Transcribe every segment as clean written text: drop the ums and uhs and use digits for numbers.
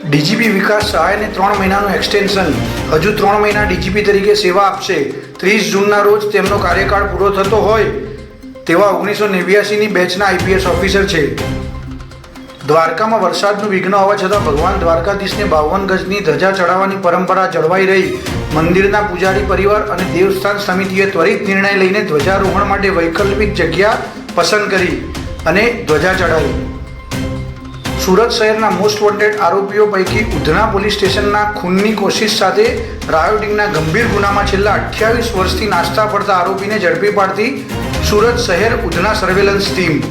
DGP વિકાસ સહાયને 3 મહિનાનું extension. હજુ 3 મહિના ડીજીપી તરીકે સેવા આપશે. 30 જૂનના રોજ તેમનો કાર્યકાળ પૂરો થતો હોય તેવા 1989ની બેચના આઈપીએસ ઓફિસર છે. દ્વારકામાં વરસાદનું વિઘ્ન હોવા છતાં ભગવાન દ્વારકાધીશને 52 ગજની ધજા ચડાવવાની પરંપરા જળવાઈ રહી. મંદિરના પૂજારી પરિવાર અને દેવસ્થાન સમિતિએ ત્વરિત નિર્ણય લઈને ધ્વજારોહણ માટે વૈકલ્પિક જગ્યા પસંદ કરી અને ધ્વજા ચડાવી. સુરત શહેરના મોસ્ટ વોન્ટેડ આરોપીઓ પૈકી ઉધના પોલીસ સ્ટેશનના ખૂનની કોશિશ સાથે રાયોટિંગના ગંભીર ગુનામાં છેલ્લા 28 વર્ષથી નાસ્તા પડતા આરોપીને ઝડપી પાડતી સુરત શહેર ઉધના સર્વેલન્સ ટીમ.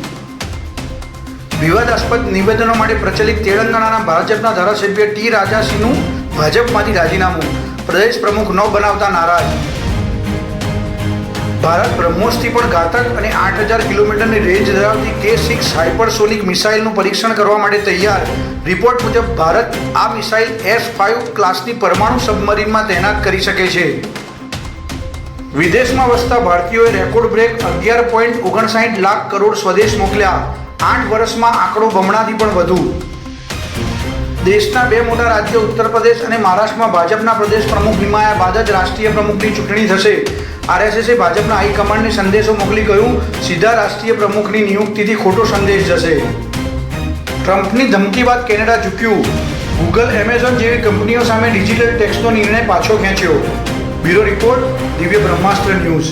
વિવાદાસ્પદ નિવેદનો માટે પ્રચલિત તેલંગાણાના ભાજપના ધારાસભ્ય ટી રાજાસિંહનું ભાજપમાંથી રાજીનામું. પ્રદેશ પ્રમુખ ન બનાવતા નારાજ. ભારત બ્રહ્મોસથી પણ ઘાતક અને 8000 કિલોમીટરની રેન્જ ધરાવતી K6 હાઇપરસોનિક મિસાઇલનું પરીક્ષણ કરવા માટે તૈયાર. રિપોર્ટ મુજબ ભારત આ મિસાઇલ S-5 ક્લાસની પરમાણુ સબમરીનમાં તૈનાત કરી શકે છે. વિદેશમાં વસતા ભારતીયોએ રેકોર્ડ બ્રેક 11.59 લાખ કરોડ સ્વદેશ મોકલ્યા. 8 વર્ષમાં આંકડો બમણાથી પણ વધુ. દેશના 2 મોટા રાજ્યો ઉત્તર પ્રદેશ અને મહારાષ્ટ્રમાં ભાજપના પ્રદેશ પ્રમુખ નિમાયા બાદ જ રાષ્ટ્રીય પ્રમુખની ચૂંટણી થશે. આરએસએસે ભાજપના હાઈકમાન્ડને સંદેશો મોકલી કહ્યું, સીધા રાષ્ટ્રીય પ્રમુખની નિયુક્તિથી ખોટો સંદેશ જશે. ટ્રમ્પની ધમકી બાદ કેનેડા ઝૂક્યું. ગૂગલ, એમેઝોન જેવી કંપનીઓ સામે ડિજિટલ ટેક્સનો નિર્ણય પાછો ખેંચ્યો. બ્યુરો રિપોર્ટ, દિવ્ય બ્રહ્માસ્ત્ર ન્યૂઝ.